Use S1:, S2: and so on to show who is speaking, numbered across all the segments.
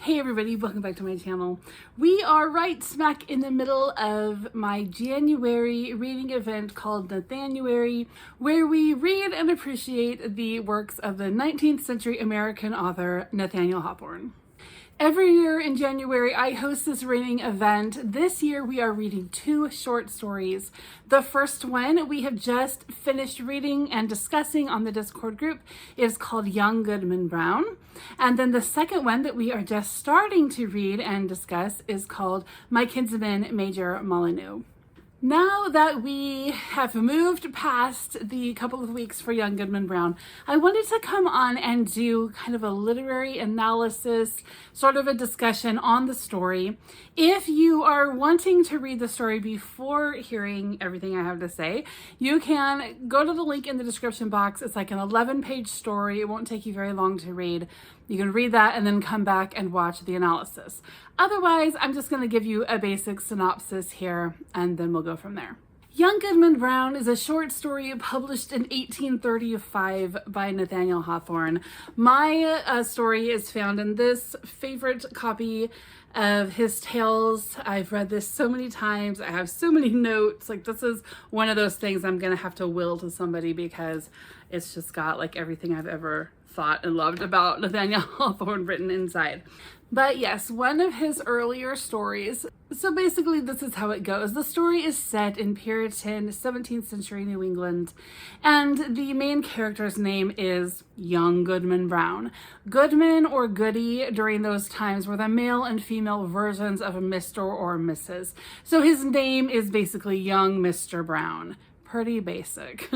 S1: Hey everybody, welcome back to my channel. We are right smack in the middle of my January reading event called Nathanuary, where we read and appreciate the works of the 19th century American author Nathaniel Hawthorne. Every year in January, I host this reading event. This year, we are reading two short stories. The first one we have just finished reading and discussing on the Discord group is called Young Goodman Brown. And then the second one that we are just starting to read and discuss is called My Kinsman, Major Molineux. Now that we have moved past the couple of weeks for Young Goodman Brown, I wanted to come on and do kind of a literary analysis, sort of a discussion on the story. If you are wanting to read the story before hearing everything I have to say, you can go to the link in the description box. It's like an 11-page story. It won't take you very long to read. You can read that and then come back and watch the analysis. Otherwise, I'm just going to give you a basic synopsis here, and then we'll go from there. Young Goodman Brown is a short story published in 1835 by Nathaniel Hawthorne. My story is found in this favorite copy of his tales. I've read this so many times. I have so many notes. Like, this is one of those things I'm going to have to will to somebody because it's just got like everything I've ever thought and loved about Nathaniel Hawthorne written inside. But yes, one of his earlier stories. So basically this is how it goes. The story is set in Puritan 17th century New England, and the main character's name is Young Goodman Brown. Goodman or Goody during those times were the male and female versions of a Mr. or Mrs. So his name is basically Young Mr. Brown. Pretty basic.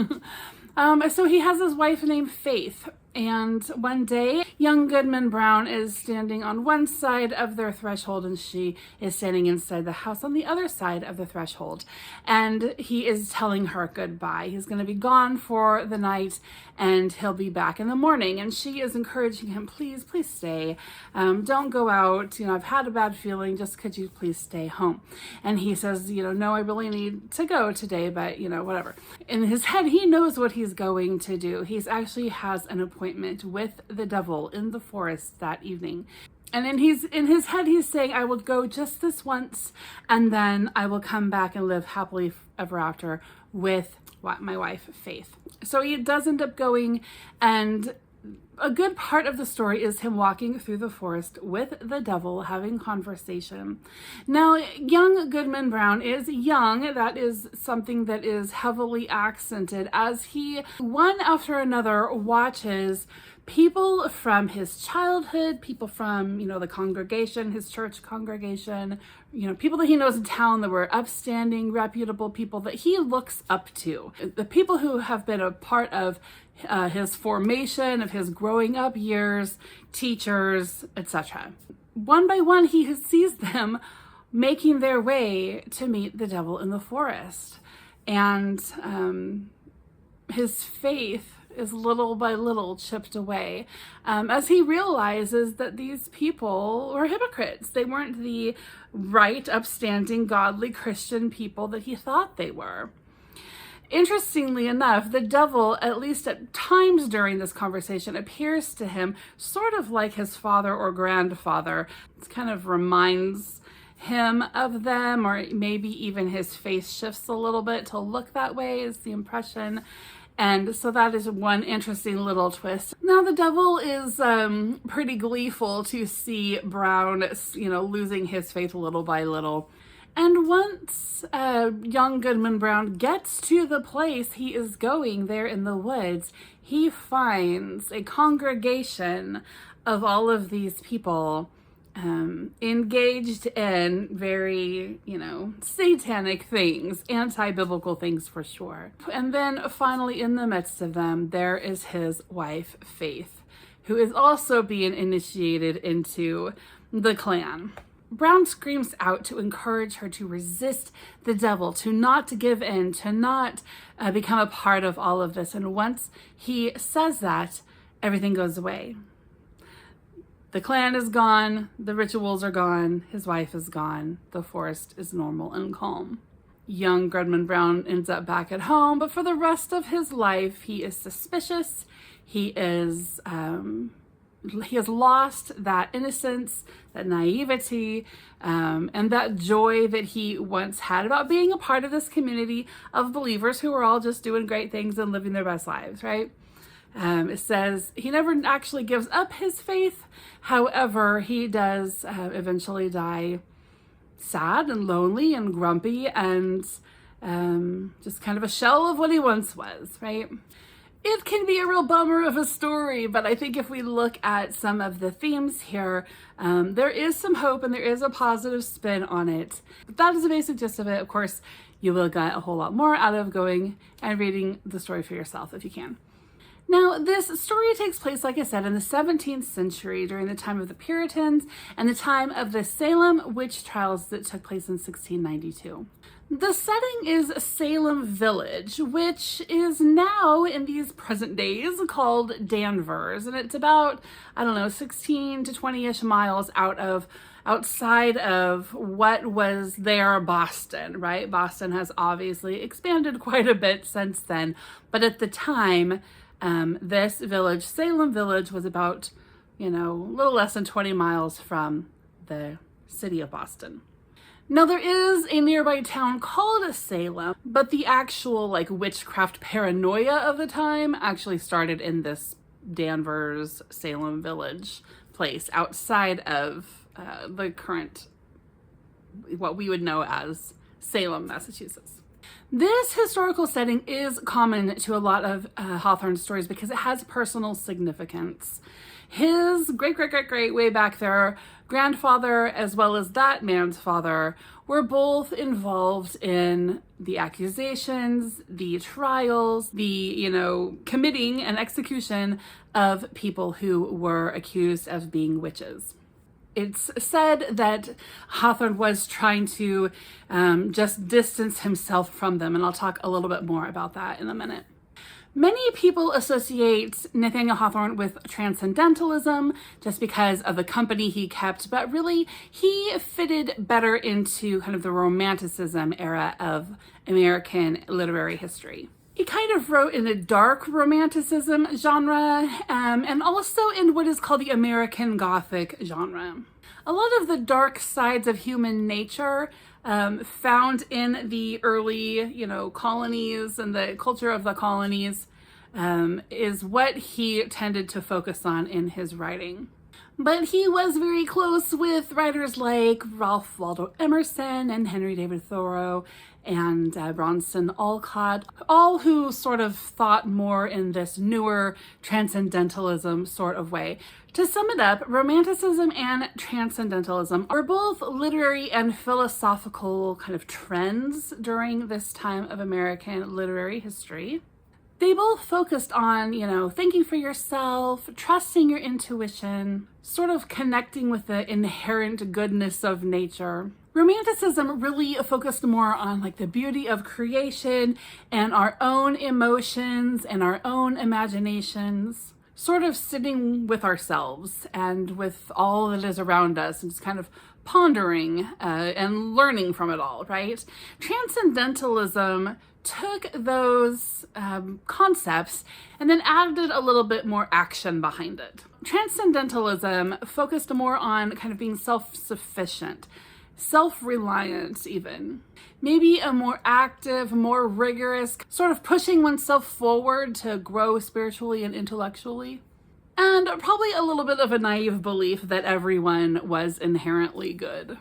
S1: So he has his wife named Faith. And one day, young Goodman Brown is standing on one side of their threshold and she is standing inside the house on the other side of the threshold. And he is telling her goodbye. He's going to be gone for the night and he'll be back in the morning. And she is encouraging him, please stay. Don't go out. I've had a bad feeling. Just could you please stay home? And he says, no, I really need to go today, but whatever. In his head, he knows what he's going to do. He's actually has an appointment with the devil in the forest that evening. And then in his head, he's saying, I will go just this once, and then I will come back and live happily ever after with my wife, Faith. So he does end up going, and a good part of the story is him walking through the forest with the devil, having conversation. Now, young Goodman Brown is young. That is something that is heavily accented as he, one after another, watches people from his childhood, people from, the congregation, his church congregation, people that he knows in town that were upstanding, reputable people that he looks up to. The people who have been a part of his formation, of his growing up years, teachers, etc. One by one, he sees them making their way to meet the devil in the forest. And his faith is little by little chipped away as he realizes that these people were hypocrites. They weren't the right, upstanding, godly Christian people that he thought they were. Interestingly enough, the devil, at least at times during this conversation, appears to him sort of like his father or grandfather. It kind of reminds him of them, or maybe even his face shifts a little bit to look that way, is the impression. And so that is one interesting little twist. Now the devil is pretty gleeful to see Brown, losing his faith little by little. And once young Goodman Brown gets to the place he is going there in the woods, he finds a congregation of all of these people engaged in very, satanic things, anti-biblical things for sure. And then finally in the midst of them, there is his wife, Faith, who is also being initiated into the clan. Brown screams out to encourage her to resist the devil, to not give in, to not become a part of all of this. And once he says that, everything goes away. The clan is gone, the rituals are gone, his wife is gone, the forest is normal and calm. Young Goodman Brown ends up back at home, but for the rest of his life, he is suspicious. He is he has lost that innocence, that naivety, and that joy that he once had about being a part of this community of believers who were all just doing great things and living their best lives, right? It says he never actually gives up his faith. However, he does eventually die sad and lonely and grumpy and just kind of a shell of what he once was, right? It can be a real bummer of a story, but I think if we look at some of the themes here, there is some hope and there is a positive spin on it. But that is the basic gist of it. Of course, you will get a whole lot more out of going and reading the story for yourself if you can. Now, this story takes place, like I said, in the 17th century during the time of the Puritans and the time of the Salem witch trials that took place in 1692. The setting is Salem Village, which is now in these present days called Danvers, and it's about, 16 to 20-ish miles outside of what was there Boston, right? Boston has obviously expanded quite a bit since then, but at the time, this village, Salem Village, was about, a little less than 20 miles from the city of Boston. Now, there is a nearby town called Salem, but the actual, witchcraft paranoia of the time actually started in this Danvers, Salem Village place outside of the current, what we would know as Salem, Massachusetts. This historical setting is common to a lot of Hawthorne stories because it has personal significance. His great way back there, grandfather, as well as that man's father, were both involved in the accusations, the trials, the, committing and execution of people who were accused of being witches. It's said that Hawthorne was trying to just distance himself from them, and I'll talk a little bit more about that in a minute. Many people associate Nathaniel Hawthorne with Transcendentalism just because of the company he kept, but really he fitted better into kind of the Romanticism era of American literary history. He kind of wrote in a dark Romanticism genre and also in what is called the American Gothic genre. A lot of the dark sides of human nature found in the early, colonies and the culture of the colonies is what he tended to focus on in his writing. But he was very close with writers like Ralph Waldo Emerson and Henry David Thoreau and Bronson Alcott, all who sort of thought more in this newer transcendentalism sort of way. To sum it up, Romanticism and Transcendentalism are both literary and philosophical kind of trends during this time of American literary history. They both focused on, thinking for yourself, trusting your intuition, sort of connecting with the inherent goodness of nature. Romanticism really focused more on the beauty of creation and our own emotions and our own imaginations, sort of sitting with ourselves and with all that is around us and just kind of pondering and learning from it all, right? Transcendentalism took those concepts and then added a little bit more action behind it. Transcendentalism focused more on kind of being self-sufficient, self-reliant even. Maybe a more active, more rigorous, sort of pushing oneself forward to grow spiritually and intellectually. And probably a little bit of a naive belief that everyone was inherently good.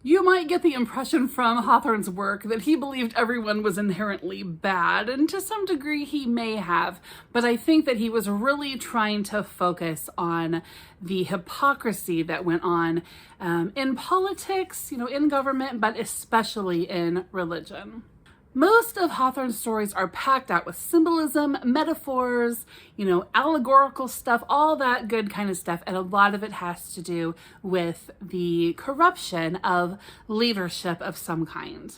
S1: You might get the impression from Hawthorne's work that he believed everyone was inherently bad, and to some degree he may have, but I think that he was really trying to focus on the hypocrisy that went on in politics, in government, but especially in religion. Most of Hawthorne's stories are packed out with symbolism, metaphors, allegorical stuff, all that good kind of stuff. And a lot of it has to do with the corruption of leadership of some kind.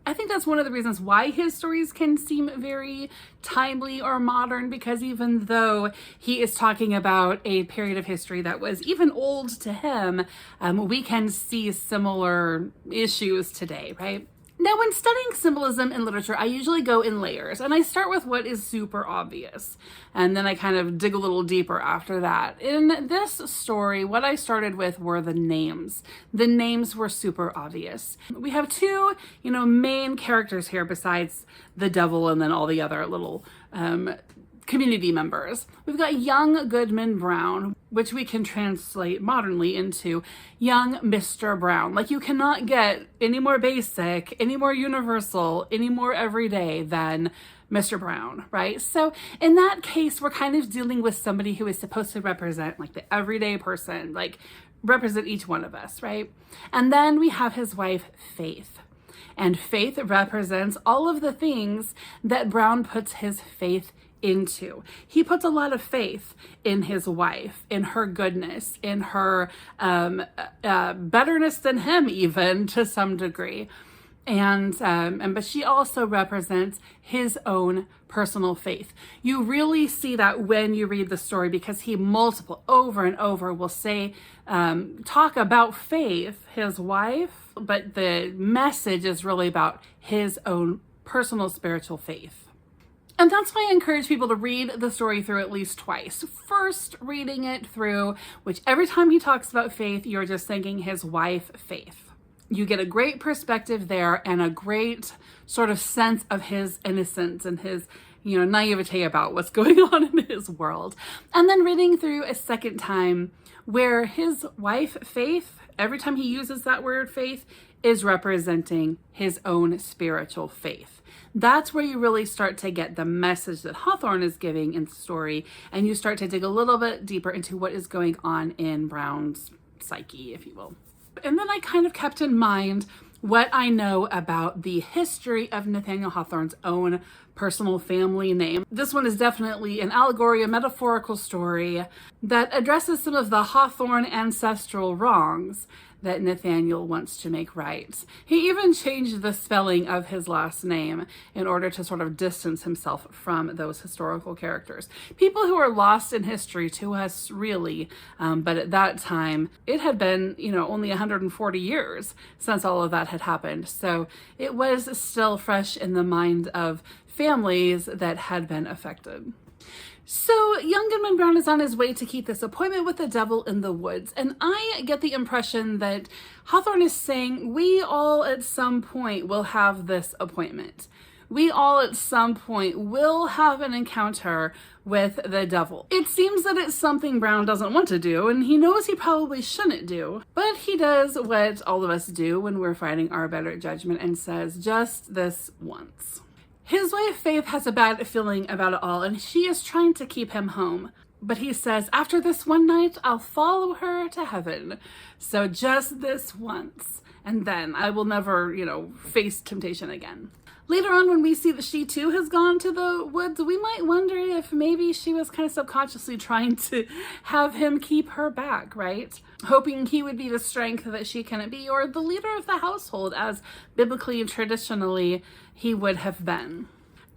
S1: I think that's one of the reasons why his stories can seem very timely or modern, because even though he is talking about a period of history that was even old to him, we can see similar issues today, right? Now, when studying symbolism in literature, I usually go in layers, and I start with what is super obvious, and then I kind of dig a little deeper after that. In this story, what I started with were the names. The names were super obvious. We have two, main characters here besides the devil and then all the other little community members. We've got young Goodman Brown, which we can translate modernly into young Mr. Brown. Like, you cannot get any more basic, any more universal, any more everyday than Mr. Brown, right? So in that case, we're kind of dealing with somebody who is supposed to represent like the everyday person, like represent each one of us, right? And then we have his wife, Faith. And Faith represents all of the things that Brown puts his faith into. He puts a lot of faith in his wife, in her goodness, in her betterness than him, even to some degree. But she also represents his own personal faith. You really see that when you read the story, because he over and over will say, talk about Faith, his wife, but the message is really about his own personal spiritual faith. And that's why I encourage people to read the story through at least twice. First, reading it through, which every time he talks about faith, you're just thinking his wife, Faith. You get a great perspective there and a great sort of sense of his innocence and his, naivete about what's going on in his world. And then reading through a second time where his wife, Faith, every time he uses that word faith, is representing his own spiritual faith. That's where you really start to get the message that Hawthorne is giving in the story, and you start to dig a little bit deeper into what is going on in Brown's psyche, if you will. And then I kind of kept in mind what I know about the history of Nathaniel Hawthorne's own personal family name. This one is definitely an allegory, a metaphorical story that addresses some of the Hawthorne ancestral wrongs that Nathaniel wants to make right. He even changed the spelling of his last name in order to sort of distance himself from those historical characters. People who are lost in history to us, really, but at that time, it had been, only 140 years since all of that had happened. So it was still fresh in the mind of families that had been affected. So young Goodman Brown is on his way to keep this appointment with the devil in the woods, and I get the impression that Hawthorne is saying we all at some point will have this appointment. We all at some point will have an encounter with the devil. It seems that it's something Brown doesn't want to do, and he knows he probably shouldn't do, but he does what all of us do when we're fighting our better judgment and says, just this once. His wife, Faith, has a bad feeling about it all, and she is trying to keep him home. But he says, after this one night, I'll follow her to heaven. So just this once, and then I will never, face temptation again. Later on, when we see that she too has gone to the woods, we might wonder if maybe she was kind of subconsciously trying to have him keep her back, right? Hoping he would be the strength that she couldn't be, or the leader of the household, as biblically and traditionally he would have been.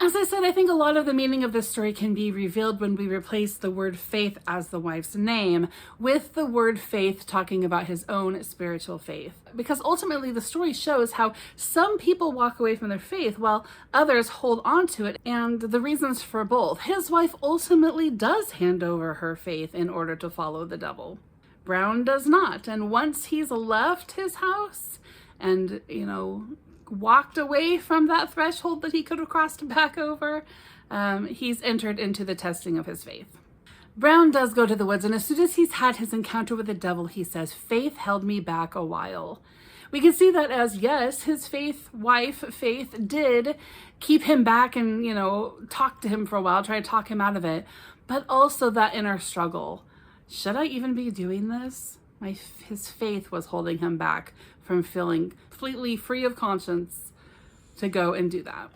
S1: As I said, I think a lot of the meaning of this story can be revealed when we replace the word faith as the wife's name with the word faith talking about his own spiritual faith. Because ultimately the story shows how some people walk away from their faith while others hold on to it, and the reasons for both. His wife ultimately does hand over her faith in order to follow the devil. Brown does not, and once he's left his house and, walked away from that threshold that he could have crossed back over, he's entered into the testing of his faith. Brown does go to the woods, and as soon as he's had his encounter with the devil, he says, faith held me back a while. We can see that as, yes, his wife, Faith, did keep him back and, talk to him for a while, try to talk him out of it, but also that inner struggle. Should I even be doing this? His faith was holding him back from feeling completely free of conscience to go and do that.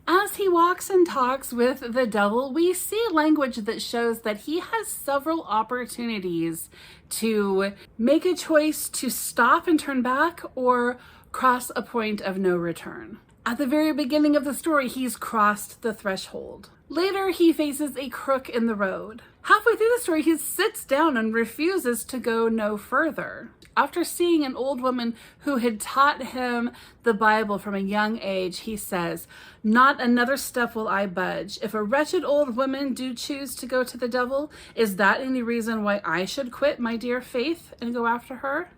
S1: As he walks and talks with the devil, we see language that shows that he has several opportunities to make a choice to stop and turn back or cross a point of no return. At the very beginning of the story, he's crossed the threshold. Later, he faces a crook in the road. Halfway through the story, he sits down and refuses to go no further. After seeing an old woman who had taught him the Bible from a young age, he says, "Not another step will I budge. If a wretched old woman do choose to go to the devil, is that any reason why I should quit my dear faith and go after her?"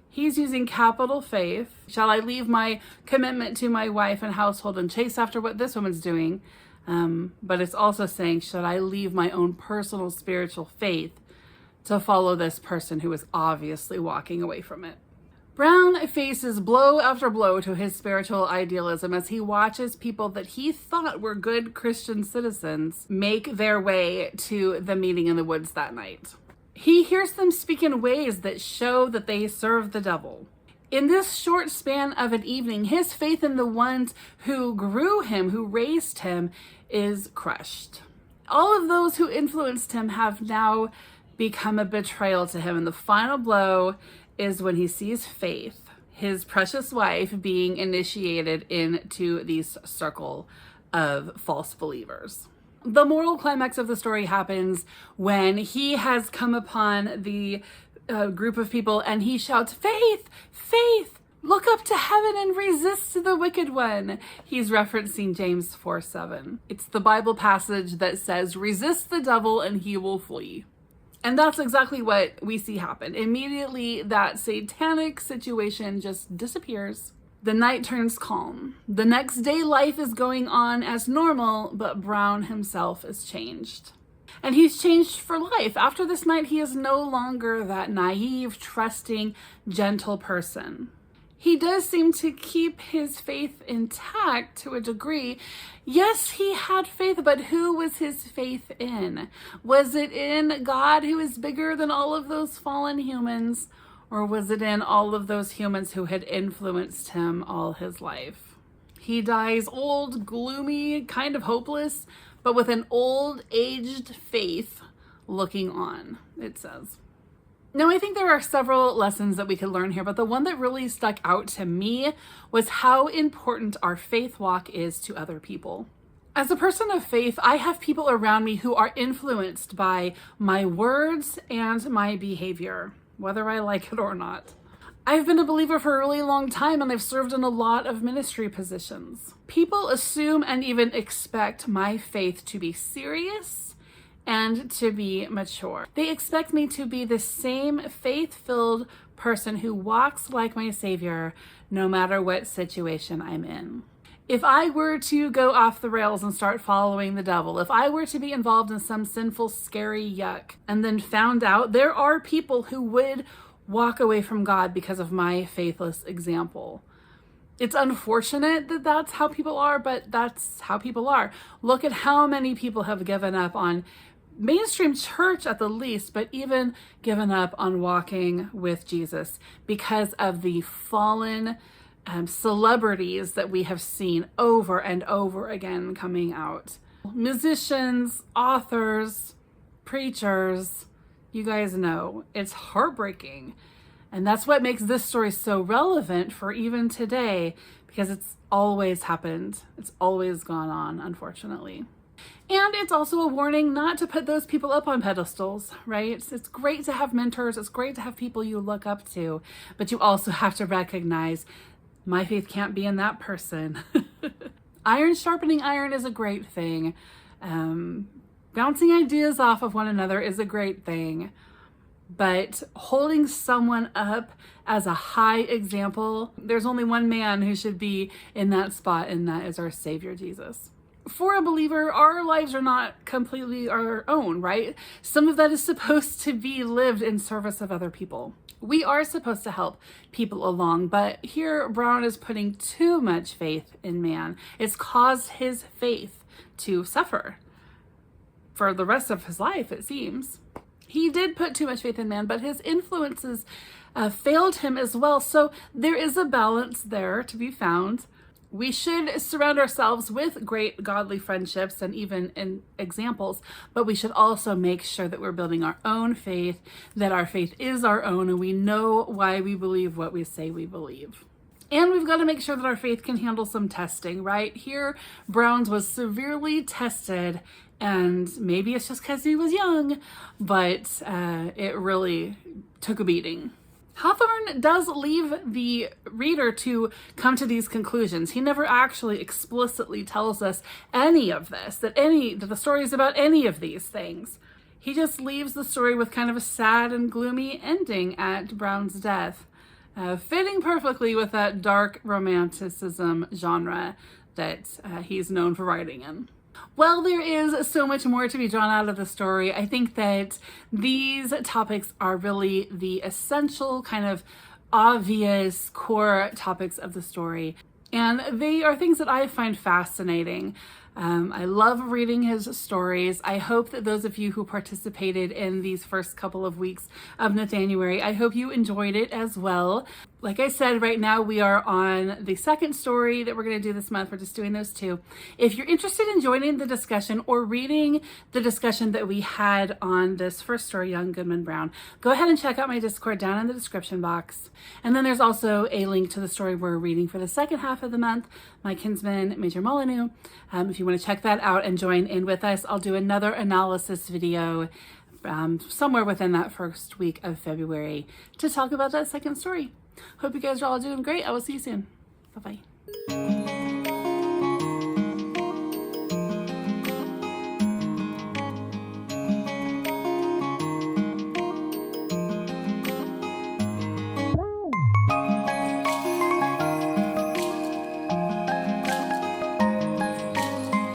S1: He's using capital faith. Shall I leave my commitment to my wife and household and chase after what this woman's doing? But it's also saying, should I leave my own personal spiritual faith to follow this person who is obviously walking away from it? Brown faces blow after blow to his spiritual idealism as he watches people that he thought were good Christian citizens make their way to the meeting in the woods that night. He hears them speak in ways that show that they serve the devil. In this short span of an evening, his faith in the ones who grew him, who raised him, is crushed. All of those who influenced him have now become a betrayal to him, and the final blow is when he sees Faith, his precious wife, being initiated into this circle of false believers. The moral climax of the story happens when he has come upon the group of people and he shouts, "Faith, Faith, look up to heaven and resist the wicked one." He's referencing James 4:7. It's the Bible passage that says, "Resist the devil and he will flee." And that's exactly what we see happen. Immediately, that satanic situation just disappears. The night turns calm. The next day, life is going on as normal, but Brown himself is changed. And he's changed for life. After this night, he is no longer that naive, trusting, gentle person. He does seem to keep his faith intact to a degree. Yes, he had faith, but who was his faith in? Was it in God, who is bigger than all of those fallen humans? Or was it in all of those humans who had influenced him all his life? He dies old, gloomy, kind of hopeless, but with an old, aged faith looking on, it says. Now, I think there are several lessons that we could learn here, but the one that really stuck out to me was how important our faith walk is to other people. As a person of faith, I have people around me who are influenced by my words and my behavior, whether I like it or not. I've been a believer for a really long time, and I've served in a lot of ministry positions. People assume and even expect my faith to be serious and to be mature. They expect me to be the same faith-filled person who walks like my Savior no matter what situation I'm in. If I were to go off the rails and start following the devil, if I were to be involved in some sinful, scary yuck, and then found out there are people who would walk away from God because of my faithless example. It's unfortunate that that's how people are, but that's how people are. Look at how many people have given up on mainstream church at the least, but even given up on walking with Jesus because of the fallen celebrities that we have seen over and over again coming out. Musicians, authors, preachers, you guys know, it's heartbreaking. And that's what makes this story so relevant for even today, because it's always happened. It's always gone on, unfortunately. And it's also a warning not to put those people up on pedestals, right? It's great to have mentors. It's great to have people you look up to, but you also have to recognize my faith can't be in that person. Iron sharpening iron is a great thing. Bouncing ideas off of one another is a great thing. But holding someone up as a high example, there's only one man who should be in that spot, and that is our Savior, Jesus. For a believer, our lives are not completely our own, right? Some of that is supposed to be lived in service of other people. We are supposed to help people along, but here Brown is putting too much faith in man. It's caused his faith to suffer for the rest of his life, it seems. He did put too much faith in man, but his influences failed him as well. So there is a balance there to be found. We should surround ourselves with great godly friendships and even examples, but we should also make sure that we're building our own faith, that our faith is our own, and we know why we believe what we say we believe. And we've got to make sure that our faith can handle some testing, right? Here, Brown's was severely tested And maybe it's just because he was young, but it really took a beating. Hawthorne does leave the reader to come to these conclusions. He never actually explicitly tells us any of this, that the story is about any of these things. He just leaves the story with kind of a sad and gloomy ending at Brown's death, fitting perfectly with that dark romanticism genre that he's known for writing in. Well, there is so much more to be drawn out of the story. I think that these topics are really the essential, kind of obvious core topics of the story. And they are things that I find fascinating. I love reading his stories. I hope that those of you who participated in these first couple of weeks of Nathanuary, I hope you enjoyed it as well. Like I said, right now we are on the second story that we're going to do this month. We're just doing those two. If you're interested in joining the discussion or reading the discussion that we had on this first story, Young Goodman Brown, go ahead and check out my Discord down in the description box. And then there's also a link to the story we're reading for the second half of the month, my Kinsman, Major Molineux. If you want to check that out and join in with us, I'll do another analysis video somewhere within that first week of February to talk about that second story. Hope you guys are all doing great. I will see you soon. Bye-bye.